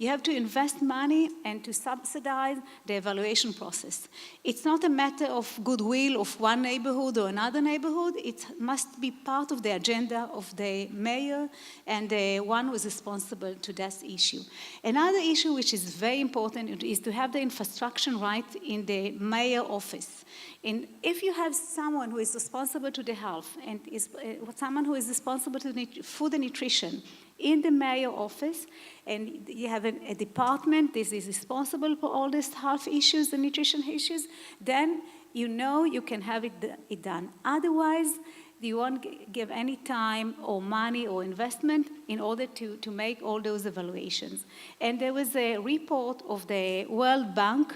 You have to invest money and to subsidize the evaluation process. It's not a matter of goodwill of one neighborhood or another neighborhood. It must be part of the agenda of the mayor and the one who is responsible to that issue. Another issue which is very important is to have the infrastructure right in the mayor office. And if you have someone who is responsible to the health and is someone who is responsible to food and nutrition in the mayor office, and you have a department that is responsible for all these health issues and nutrition issues, then you know you can have it done. Otherwise, you won't give any time or money or investment in order to make all those evaluations. And there was a report of the World Bank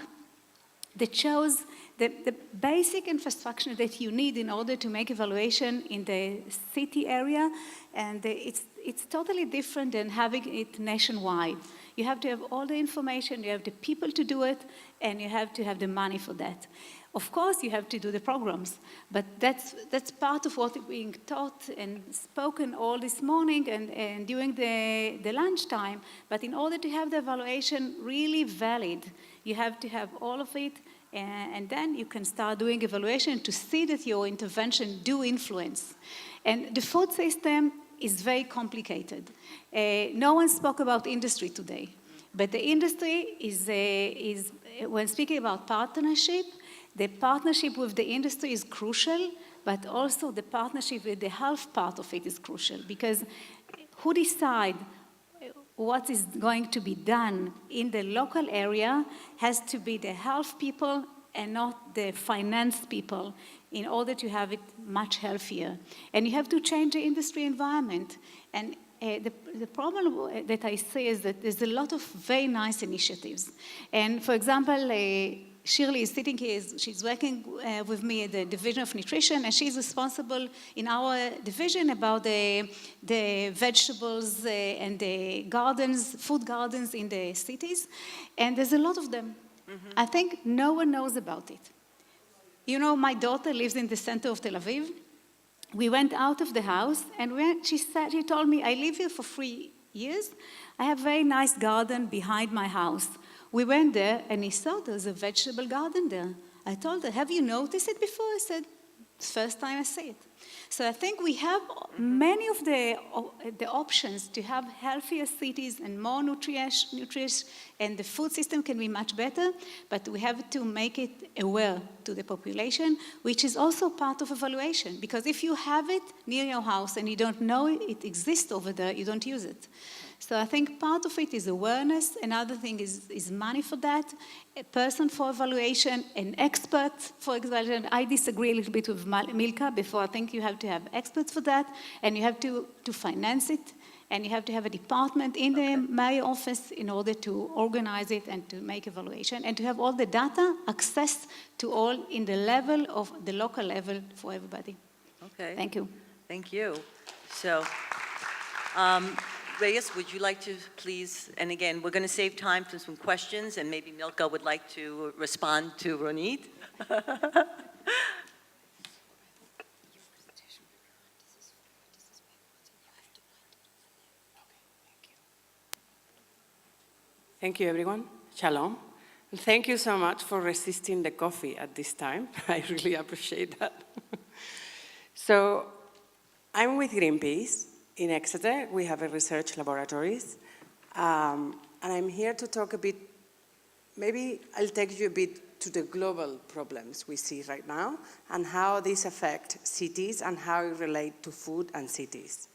that shows the basic infrastructure that you need in order to make evaluation in the city area, and it's totally different than having it nationwide. You have to have all the information, you have the people to do it, and you have to have the money for that. Of course, you have to do the programs, but that's part of what is being taught and spoken all this morning and during the lunchtime. But in order to have the evaluation really valid, you have to have all of it, and then you can start doing evaluation to see that your intervention do influence. And the food system is very complicated. No one spoke about industry today, but the industry is when speaking about partnership, the partnership with the industry is crucial, but also the partnership with the health part of it is crucial, because who decide what is going to be done in the local area has to be the health people and not the finance people in order to have it much healthier. And you have to change the industry environment. And the problem that I see is that there's a lot of very nice initiatives. And for example, Shirley is sitting here, she's working with me at the Division of Nutrition, and she's responsible in our division about the vegetables and the gardens, food gardens in the cities. And there's a lot of them. Mm-hmm. I think no one knows about it. You know, my daughter lives in the center of Tel Aviv. We went out of the house, and she told me, I live here for 3 years. I have a very nice garden behind my house. We went there, and he saw there's a vegetable garden there. I told her, have you noticed it before? I said, it's the first time I see it. So I think we have many of the options to have healthier cities and more nutritious, and the food system can be much better, but we have to make it aware to the population, which is also part of evaluation, because if you have it near your house and you don't know it exists over there, you don't use it. So I think part of it is awareness. Another thing is money for that, a person for evaluation, an expert for evaluation. I disagree a little bit with Milka before. I think you have to have experts for that, and you have to finance it, and you have to have a department in the mayor office in order to organize it and to make evaluation, and to have all the data access to all in the level of the local level for everybody. Okay. Thank you. Thank you. So, Reyes, would you like to please, and again, we're going to save time for some questions, and maybe Milka would like to respond to Ronit. Thank you, everyone. Shalom. And thank you so much for resisting the coffee at this time. I really appreciate that. So, I'm with Greenpeace. In Exeter, we have a research laboratories, and I'm here to talk a bit, maybe I'll take you a bit to the global problems we see right now and how these affect cities and how it relate to food and cities.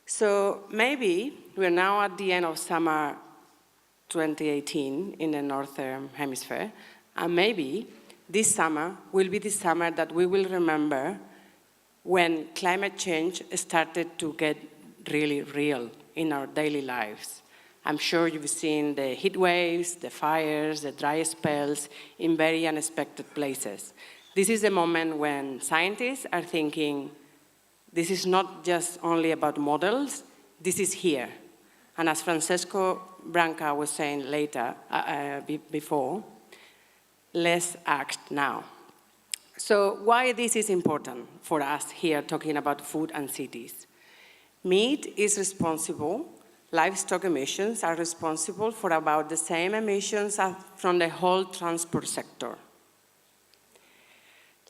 So maybe we're now at the end of summer 2018 in the Northern Hemisphere, and maybe this summer will be the summer that we will remember when climate change started to get really real in our daily lives. I'm sure you've seen the heat waves, the fires, the dry spells in very unexpected places. This is a moment when scientists are thinking, this is not just only about models, this is here. And as Francesco Branca was saying before, let's act now. So why this is important for us here talking about food and cities? Meat is responsible, livestock emissions are responsible for about the same emissions as from the whole transport sector.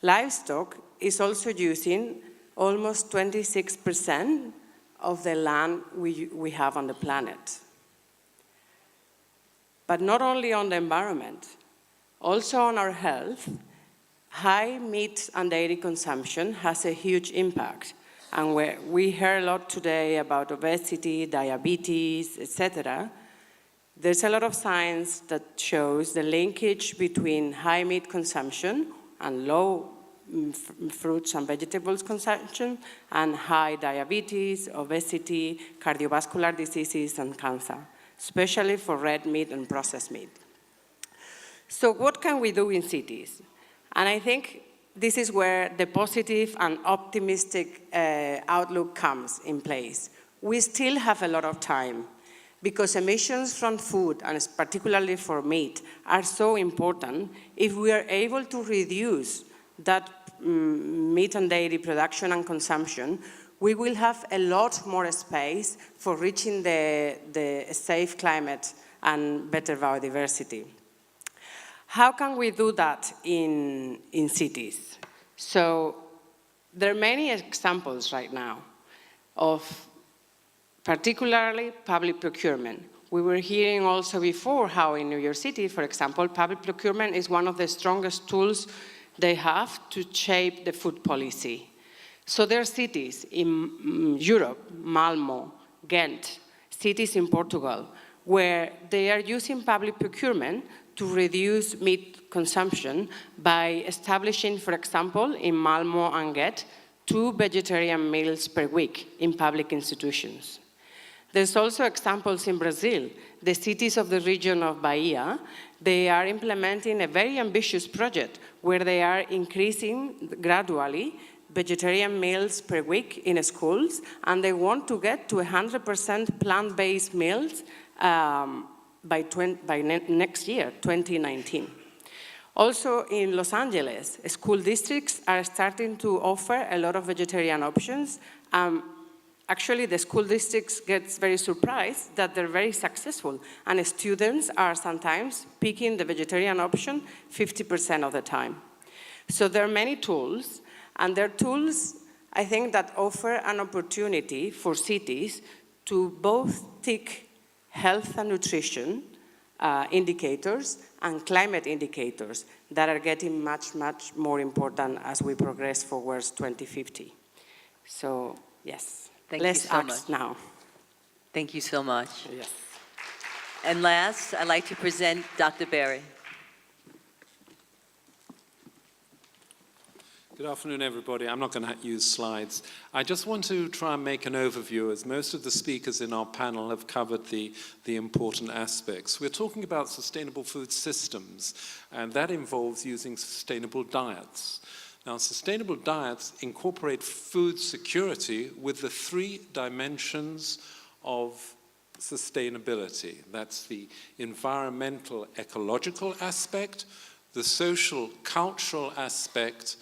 Livestock is also using almost 26% of the land we have on the planet. But not only on the environment, also on our health, high meat and dairy consumption has a huge impact. And we heard a lot today about obesity, diabetes, etc. There's a lot of science that shows the linkage between high meat consumption and low fruits and vegetables consumption and high diabetes, obesity, cardiovascular diseases, and cancer, especially for red meat and processed meat. So what can we do in cities? And I think this is where the positive and optimistic outlook comes in place. We still have a lot of time because emissions from food, and particularly for meat, are so important. If we are able to reduce that meat and dairy production and consumption, we will have a lot more space for reaching the safe climate and better biodiversity. How can we do that in cities? So there are many examples right now of particularly public procurement. We were hearing also before how in New York City, for example, public procurement is one of the strongest tools they have to shape the food policy. So there are cities in Europe, Malmö, Ghent, cities in Portugal, where they are using public procurement to reduce meat consumption by establishing, for example, in Malmö and Ghent, 2 vegetarian meals per week in public institutions. There's also examples in Brazil. The cities of the region of Bahia, they are implementing a very ambitious project where they are increasing gradually vegetarian meals per week in schools, and they want to get to 100% plant-based meals by next year, 2019. Also in Los Angeles, school districts are starting to offer a lot of vegetarian options. Actually, the school districts get very surprised that they're very successful, and students are sometimes picking the vegetarian option 50% of the time. So there are many tools, and there are tools, I think, that offer an opportunity for cities to both tick health and nutrition indicators and climate indicators that are getting much, much more important as we progress towards 2050. So, yes, let's act now. Thank you so much. Yes. And last, I'd like to present Dr. Berry. Good afternoon, everybody. I'm not going to use slides. I just want to try and make an overview, as most of the speakers in our panel have covered the important aspects. We're talking about sustainable food systems, and that involves using sustainable diets. Now, sustainable diets incorporate food security with the 3 dimensions of sustainability. That's the environmental, ecological aspect, the social, cultural aspect,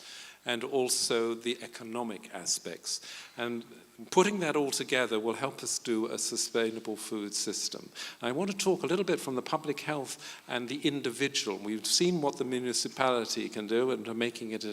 and also the economic aspects. And putting that all together will help us do a sustainable food system. I want to talk a little bit from the public health and the individual. We've seen what the municipality can do and making it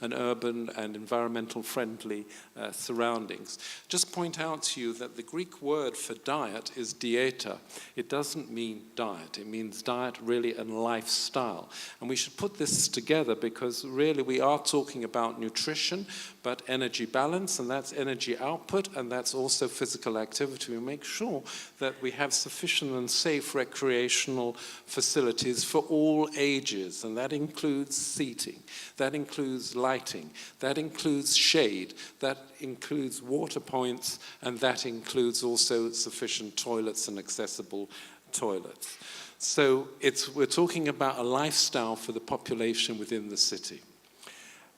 an urban and environmental friendly surroundings. Just point out to you that the Greek word for diet is dieta. It doesn't mean diet. It means diet really and lifestyle. And we should put this together because really we are talking about nutrition, but energy balance, and that's energy output, and that's also physical activity. We make sure that we have sufficient and safe recreational facilities for all ages, and that includes seating, that includes lighting, that includes shade, that includes water points, and that includes also sufficient toilets and accessible toilets. So we're talking about a lifestyle for the population within the city.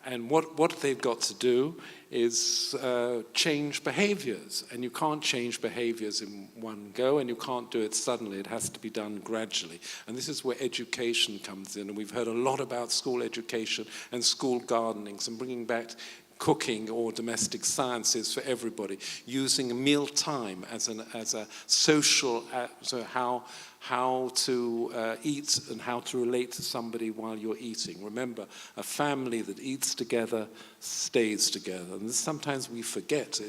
And what they've got to do is change behaviors. And you can't change behaviors in one go, and you can't do it suddenly. It has to be done gradually. And this is where education comes in. And we've heard a lot about school education and school gardenings and bringing back cooking or domestic sciences for everybody, using meal time as a social, so how to eat and how to relate to somebody while you're eating. Remember, a family that eats together stays together. And sometimes we forget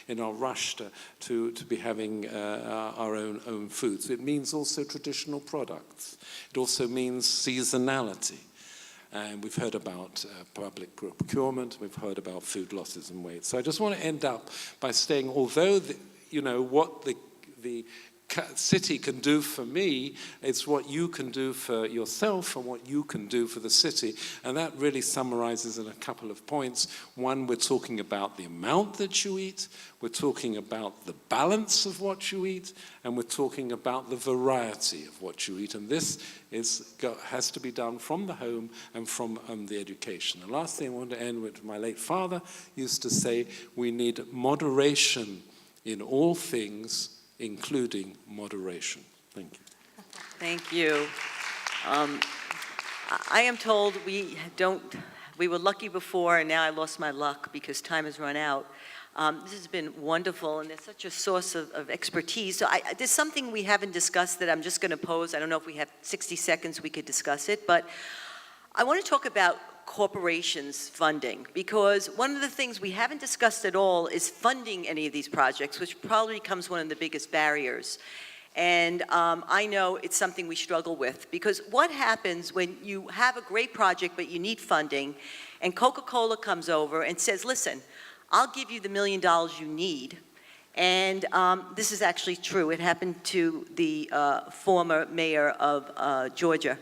in our rush to be having our own foods. It means also traditional products. It also means seasonality. And we've heard about public procurement, we've heard about food losses and waste. So I just want to end up by saying, although what the city can do for me, it's what you can do for yourself and what you can do for the city. And that really summarizes in a couple of points. One, we're talking about the amount that you eat, we're talking about the balance of what you eat, and we're talking about the variety of what you eat. And this has to be done from the home and from the education. The last thing I want to end with, my late father used to say, we need moderation in all things, including moderation. Thank you. Thank you. I am told we were lucky before, and now I lost my luck because time has run out. This has been wonderful, and it's such a source of expertise. So there's something we haven't discussed that I'm just going to pose. I don't know if we have 60 seconds we could discuss it, but I want to talk about corporations funding, because one of the things we haven't discussed at all is funding any of these projects, which probably becomes one of the biggest barriers. And I know it's something we struggle with, because what happens when you have a great project but you need funding, and Coca-Cola comes over and says, listen, I'll give you the $1 million you need. And this is actually true. It happened to the former mayor of Georgia,